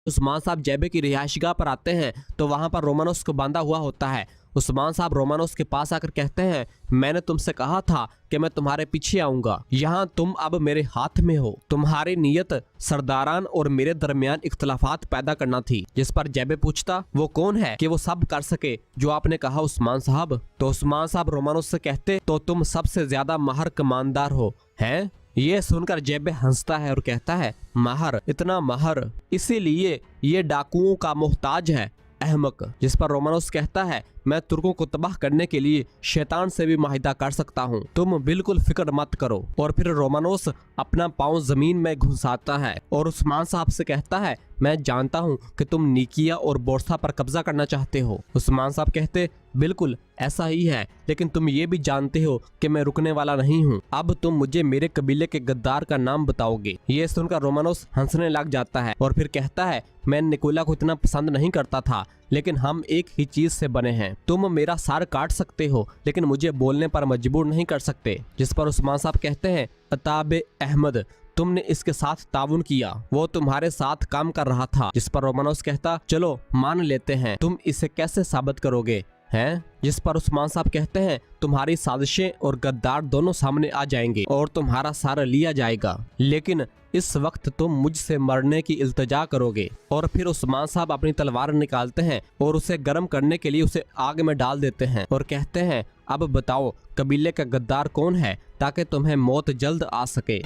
उस्मान साहब जैबे की रिहायशगाह पर आते हैं तो वहां पर रोमानोस को बांधा हुआ होता है। उस्मान साहब रोमानोस के पास आकर कहते हैं, मैंने तुमसे कहा था कि मैं तुम्हारे पीछे आऊंगा, यहाँ तुम अब मेरे हाथ में हो। तुम्हारी नीयत सरदारान और मेरे दरमियान इख्तलाफात पैदा करना थी। जिस पर जैबे पूछता, वो कौन है कि वो सब कर सके जो आपने कहा उस्मान साहब। तो उस्मान साहब रोमानोस से कहते, तो तुम सबसे ज्यादा माहिर कमांडर हो हैं। ये सुनकर जैबे हंसता है और कहता है, माहिर, इतना माहिर, इसीलिए ये डाकुओं का मोहताज है, अहमक। जिस पर रोमानोस कहता है, मैं तुर्कों को तबाह करने के लिए शैतान से भी माहिदा कर सकता हूँ, तुम बिल्कुल फिक्र मत करो। और फिर रोमानोस अपना पांव जमीन में घुसाता है और उस्मान साहब से कहता है, मैं जानता हूँ कि तुम निकिया और बोर्सा पर कब्जा करना चाहते हो। उस्मान साहब कहते, बिल्कुल ऐसा ही है, लेकिन तुम ये भी जानते हो कि मैं रुकने वाला नहीं हूँ। अब तुम मुझे मेरे कबीले के गद्दार का नाम बताओगे। ये सुनकर रोमानोस हंसने लग जाता है और फिर कहता है, मैं निकोला को इतना पसंद नहीं करता था, लेकिन हम एक ही चीज से बने हैं। तुम मेरा सार काट सकते हो, लेकिन मुझे बोलने पर मजबूर नहीं कर सकते। जिस पर उस्मान साहब कहते हैं, अताब अहमद, तुमने इसके साथ ताउन किया, वो तुम्हारे साथ काम कर रहा था। जिस पर रोमानोस कहता, चलो मान लेते हैं, तुम इसे कैसे साबित करोगे हैं। जिस पर उस्मान साहब कहते हैं, तुम्हारी साजिशें और गद्दार दोनों सामने आ जाएंगे और तुम्हारा सारा लिया जाएगा, लेकिन इस वक्त तुम मुझसे मरने की इल्तिजा करोगे। और फिर उस्मान साहब अपनी तलवार निकालते हैं और उसे गर्म करने के लिए उसे आग में डाल देते हैं और कहते हैं, अब बताओ कबीले का गद्दार कौन है, ताकि तुम्हें मौत जल्द आ सके।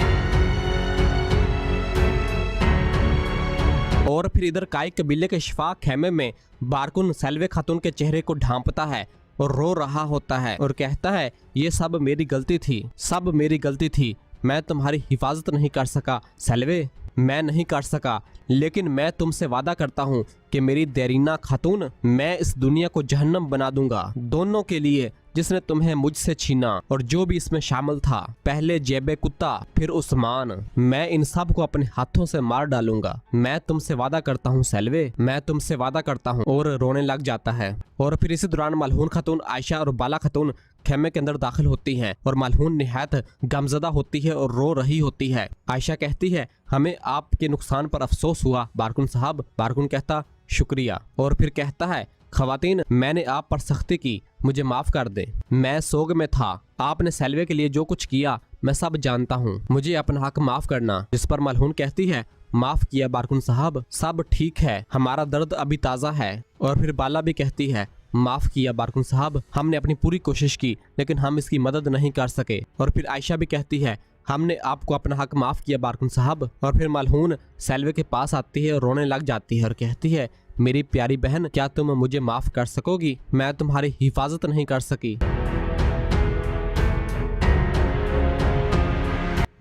और फिर इधर काई कबीले के शिफा खेमे में बारकुन सैल्वे खातून के चेहरे को ढांपता है और रो रहा होता है और कहता है, ये सब मेरी गलती थी, सब मेरी गलती थी। मैं तुम्हारी हिफाजत नहीं कर सका सैल्वे, मैं नहीं कर सका, लेकिन मैं तुमसे वादा करता हूँ कि मेरी देरीना खातून, मैं इस दुनिया को जहन्नम बना दूंगा, दोनों के लिए, जिसने तुम्हें मुझसे छीना और जो भी इसमें शामिल था। पहले जेबे कुत्ता, फिर उस्मान, मैं इन सब को अपने हाथों से मार डालूंगा। मैं तुमसे वादा करता हूँ सैल्वे, मैं तुमसे वादा करता हूँ। और रोने लग जाता है। और फिर इसी दौरान मलहून खातून, आयशा और बाला खातून खेमे के अंदर दाखिल होती हैं और मलहून निहायत गमजदा होती है और रो रही होती है। आयशा कहती है, हमें आपके नुकसान पर अफसोस हुआ बारकुन साहब। बारकुन कहता, शुक्रिया। और फिर कहता है, खवातीन, मैंने आप पर सख्ती की, मुझे माफ कर दे, मैं सोग में था, आपने सैल्वे के लिए जो कुछ किया मैं सब जानता हूँ, मुझे अपना हक माफ करना। जिस पर मलहून कहती है, माफ किया बारकुन साहब, सब ठीक है, हमारा दर्द अभी ताज़ा है। और फिर बाला भी कहती है, माफ किया बारकुन साहब, हमने अपनी पूरी कोशिश की, लेकिन हम इसकी मदद नहीं कर सके। और फिर आयशा भी कहती है, हमने आपको अपना हक माफ किया बारकुन साहब। और फिर मलहून सैल्वे के पास आती है और रोने लग जाती है और कहती है, मेरी प्यारी बहन, क्या तुम मुझे माफ कर सकोगी? मैं तुम्हारी हिफाजत नहीं कर सकी।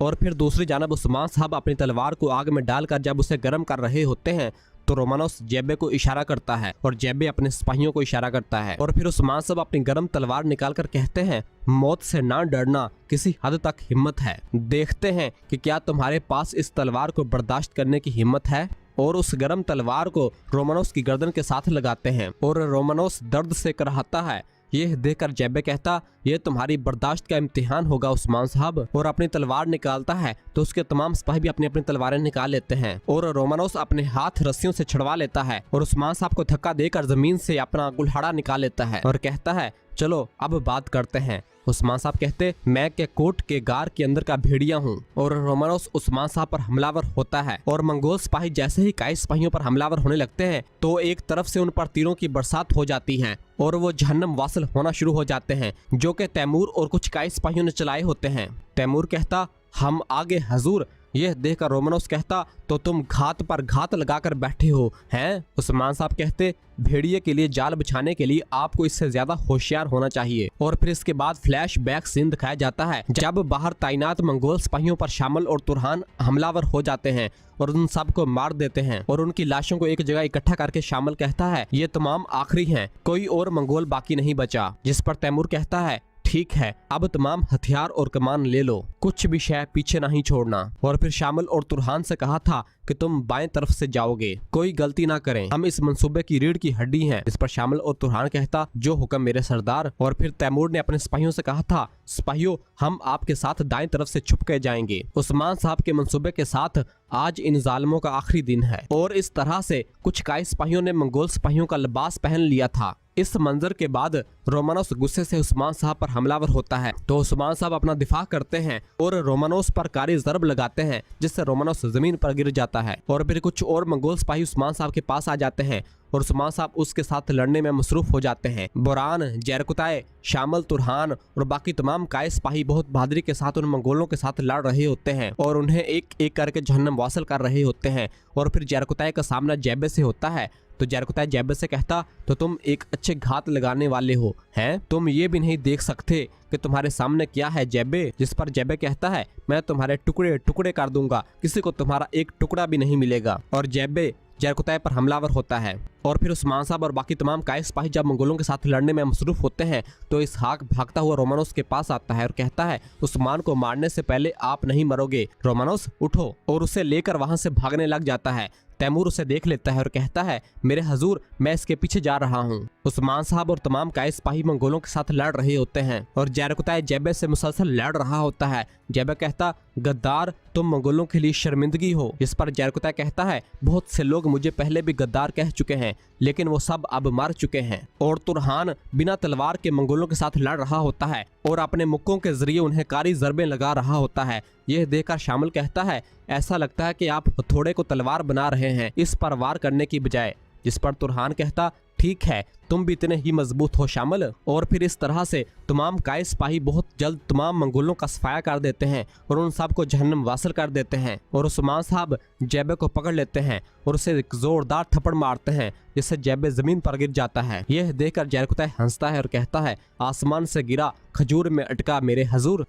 और फिर दूसरी जानब उस्मान साहब अपनी तलवार को आग में डालकर जब उसे गर्म कर रहे होते हैं तो रोमानोस जेबे को इशारा करता है और जेबे अपने सिपाहियों को इशारा करता है। और फिर उस्मान साहब अपनी गर्म तलवार निकालकर कहते हैं, मौत से ना डरना किसी हद तक हिम्मत है, देखते हैं कि क्या तुम्हारे पास इस तलवार को बर्दाश्त करने की हिम्मत है। और उस गर्म तलवार को रोमानोस की गर्दन के साथ लगाते हैं और रोमानोस दर्द से कराहता है। यह देखकर जेबे कहता, यह तुम्हारी बर्दाश्त का इम्तिहान होगा उस्मान साहब। और अपनी तलवार निकालता है तो उसके तमाम सिपाही भी अपनी अपनी तलवारें निकाल लेते हैं और रोमानोस अपने हाथ रस्सियों से छुड़वा लेता है और उस्मान साहब को धक्का देकर जमीन से अपना कुल्हाड़ा निकाल लेता है और कहता है, चलो अब बात करते हैं। उस्मान साहब कहते, मैं के कोट के गार के अंदर का भेड़िया हूँ। और रोमानोस उस्मान साहब पर हमलावर होता है और मंगोल सिपाही जैसे ही काई सिपाहियों पर हमलावर होने लगते हैं तो एक तरफ से उन पर तीरों की बरसात हो जाती है और वो जहन्नम वासिल होना शुरू हो जाते हैं, जो कि तैमूर और कुछ काई सिपाहियों ने चलाए होते हैं। तैमूर कहता, हम आगे हजूर। यह देखकर रोमानोस कहता, तो तुम घात पर घात लगाकर बैठे हो हैं? उस्मान साहब कहते, भेड़िए के लिए जाल बिछाने के लिए आपको इससे ज्यादा होशियार होना चाहिए। और फिर इसके बाद फ्लैश बैक सीन दिखाया जाता है जब बाहर तैनात मंगोल सिपाहियों पर शामिल और तुरहान हमलावर हो जाते हैं और उन सब को मार देते हैं और उनकी लाशों को एक जगह इकट्ठा करके शामिल कहता है, ये तमाम आखिरी हैं, कोई और मंगोल बाकी नहीं बचा। जिस पर तैमूर कहता है, ठीक है, अब तमाम हथियार और कमान ले लो, कुछ भी शय पीछे नहीं छोड़ना। और फिर शामिल और तुरहान से कहा था कि तुम बाएं तरफ से जाओगे, कोई गलती ना करें, हम इस मंसूबे की रीढ़ की हड्डी हैं। इस पर शामिल और तुरहान कहता, जो हुक्म मेरे सरदार। और फिर तैमूर ने अपने सिपाहियों से कहा था, सिपाहियों हम आपके साथ दाएं तरफ से छुप के जाएंगे। उस्मान साहब के मंसूबे के साथ आज इन जालिमों का आखिरी दिन है। और इस तरह से कुछ काई सिपाहियों ने मंगोल सिपाहियों का लिबास पहन लिया था। इस मंजर के बाद रोमानोस गुस्से से उस्मान साहब पर हमलावर होता है, तो उस्मान साहब अपना दिफा करते हैं और रोमानोस पर कारी ज़रब लगाते हैं, जिससे रोमानोस जमीन पर गिर जाता है। और फिर कुछ और मंगोल सिपाही उस्मान साहब के पास आ जाते हैं और उस्मान साहब उसके साथ लड़ने में मसरूफ हो जाते हैं। बुरान, जैरकुताए, शामिल, तुरहान और बाकी तमाम काये सिपाही बहुत बहादुरी के साथ उन मंगोलों के साथ लड़ रहे होते हैं और उन्हें एक एक करके जहन्नम वासिल कर रहे होते हैं। और फिर जैरकुताए का सामना जैबे से होता है, तो जैरकुताए जैबे से कहता, तो तुम एक अच्छे घात लगाने वाले हो हैं, तुम ये भी नहीं देख सकते कि तुम्हारे सामने क्या है जैबे। जिस पर जैबे कहता है, मैं तुम्हारे टुकड़े टुकड़े कर दूंगा, किसी को तुम्हारा एक टुकड़ा भी नहीं मिलेगा। और जैबे जैरकुताए पर हमलावर होता है। और फिर उस्मान साहब और बाकी तमाम काये सिपाही जब मंगोलों के साथ लड़ने में मसरूफ होते हैं, तो इसहाक भागता हुआ रोमानोस के पास आता है और कहता है, उस्मान को मारने से पहले आप नहीं मरोगे, रोमानोस उठो। और उसे लेकर वहां से भागने लग जाता है। तैमूर उसे देख लेता है और कहता है, मेरे हजूर मैं इसके पीछे जा रहा हूँ। उस्मान साहब और तमाम काये सिपाही मंगोलों के साथ लड़ रहे होते हैं और जैरकुताए जैबे से मुसलसल लड़ रहा होता है। जैबे कहता, गद्दार तुम मंगोलों के लिए शर्मिंदगी हो। इस पर जैरकुताए कहता है, बहुत से लोग मुझे पहले भी गद्दार कह चुके हैं, लेकिन वो सब अब मर चुके हैं। और तुरहान बिना तलवार के मंगोलों के साथ लड़ रहा होता है और अपने मुक्कों के जरिए उन्हें कारी ज़रबें लगा रहा होता है। यह देखकर शामिल कहता है, ऐसा लगता है कि आप हथौड़े को तलवार बना रहे हैं इस पर वार करने की बजाय। जिस पर तुरहान कहता, ठीक है, तुम भी इतने ही मजबूत हो शामिल। और फिर इस तरह से तमाम काये सिपाही बहुत जल्द तमाम मंगोलों का सफाया कर देते हैं और उन सब को जहन्नम वासिल कर देते हैं। और उस्मान साहब जैबे को पकड़ लेते हैं और उसे एक जोरदार थप्पड़ मारते हैं, जिससे जैबे जमीन पर गिर जाता है। यह देखकर जैरकुताए हंसता है और कहता है, आसमान से गिरा खजूर में अटका मेरे हजूर।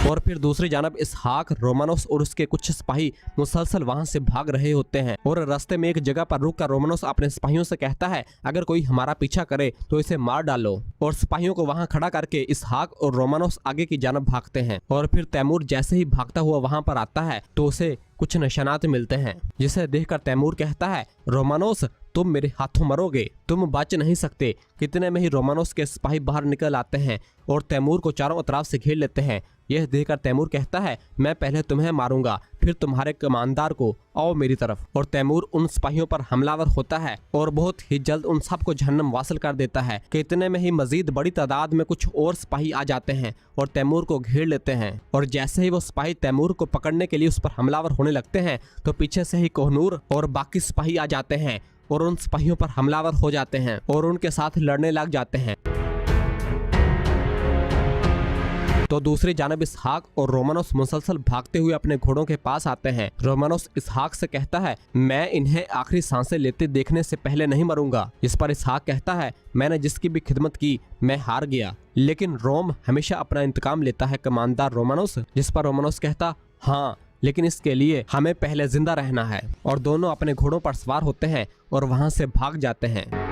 और फिर दूसरी जानब इसहाक, रोमानोस और उसके कुछ सिपाही मुसलसल वहां से भाग रहे होते हैं और रास्ते में एक जगह पर रुककर रोमानोस अपने सिपाहियों से कहता है, अगर कोई हमारा पीछा करे तो इसे मार डालो। और सिपाहियों को वहां खड़ा करके इसहाक और रोमानोस आगे की जानब भागते हैं। और फिर तैमूर जैसे ही भागता हुआ वहां पर आता है तो उसे कुछ निशानात मिलते हैं, जिसे देखकर तैमूर कहता है, रोमानोस तुम मेरे हाथों मरोगे, तुम बच नहीं सकते। कितने में ही रोमानोस के सिपाही बाहर निकल आते हैं और तैमूर को चारों तरफ से घेर लेते हैं। यह देखकर तैमूर कहता है, मैं पहले तुम्हें मारूंगा फिर तुम्हारे कमांडर को, आओ मेरी तरफ। और तैमूर उन सिपाहियों पर हमलावर होता है और बहुत ही जल्द उन सबको जहन्नम वासिल कर देता है। कि इतने में ही मजीद बड़ी तादाद में कुछ और सिपाही आ जाते हैं और तैमूर को घेर लेते हैं। और जैसे ही वो सिपाही तैमूर को पकड़ने के लिए उस पर हमलावर होने लगते हैं, तो पीछे से ही कोहनूर और बाकी सिपाही आ जाते हैं और उन सिपाहियों पर हमलावर हो जाते हैं और उनके साथ लड़ने लग जाते हैं। तो दूसरी जानब इसहाक और रोमानोस मुसलसल भागते हुए अपने घोड़ों के पास आते हैं। रोमानोस इसहाक से कहता है, मैं इन्हें आखिरी सांसें लेते देखने से पहले नहीं मरूंगा। इस पर इसहाक कहता है, मैंने जिसकी भी खिदमत की मैं हार गया, लेकिन रोम हमेशा अपना इंतकाम लेता है कमांडर रोमानोस। जिस पर रोमानोस कहता, हाँ, लेकिन इसके लिए हमें पहले जिंदा रहना है। और दोनों अपने घोड़ों पर सवार होते हैं और वहां से भाग जाते हैं।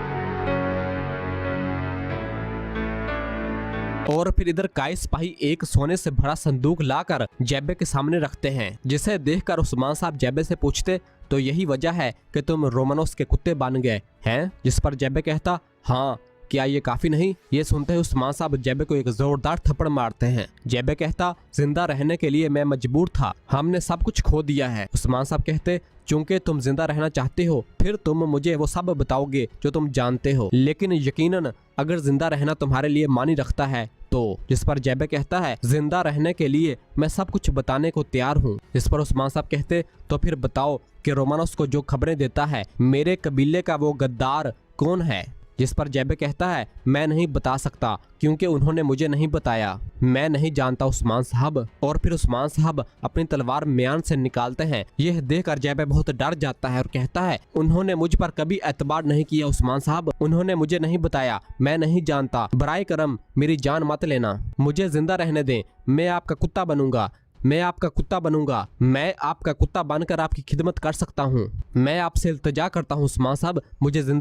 और फिर इधर काये सिपाही एक सोने से भरा संदूक लाकर जैबे के सामने रखते हैं, जिसे देखकर उस्मान साहब जैबे से पूछते, तो यही वजह है कि तुम रोमानोस के कुत्ते बन गए हैं। जिस पर जैबे कहता, हाँ, क्या ये काफी नहीं? ये सुनते हुए उस्मान साहब जैबे को एक जोरदार थप्पड़ मारते हैं। जैबे कहता, जिंदा रहने के लिए मैं मजबूर था, हमने सब कुछ खो दिया है। उस्मान साहब कहते, चूंकि तुम जिंदा रहना चाहते हो फिर तुम मुझे वो सब बताओगे जो तुम जानते हो, लेकिन यकीनन अगर जिंदा रहना तुम्हारे लिए मानी रखता है तो। जिस पर जैबे कहता है, जिंदा रहने के लिए मैं सब कुछ बताने को तैयार हूँ। जिस पर उस्मान साहब कहते, तो फिर बताओ कि रोमानोस को जो खबरें देता है मेरे कबीले का वो गद्दार कौन है? जिस पर जैबे कहता है, मैं नहीं बता सकता क्योंकि उन्होंने मुझे नहीं बताया, मैं नहीं जानता उस्मान साहब। और फिर उस्मान साहब अपनी तलवार म्यान से निकालते हैं। यह देखकर जैबे बहुत डर जाता है और कहता है, उन्होंने मुझ पर कभी एतबार नहीं किया उस्मान साहब, उन्होंने मुझे नहीं बताया, मैं नहीं जानता, बराए करम मेरी जान मत लेना, मुझे जिंदा रहने दें, मैं आपका कुत्ता बनूंगा, मैं आपका कुत्ता बनूंगा, मैं आपका कुत्ता बनकर आपकी खिदमत कर सकता हूँ। मैं आपसे इल्तिजा करता हूँ उस्मान साहब, मुझे जिंदा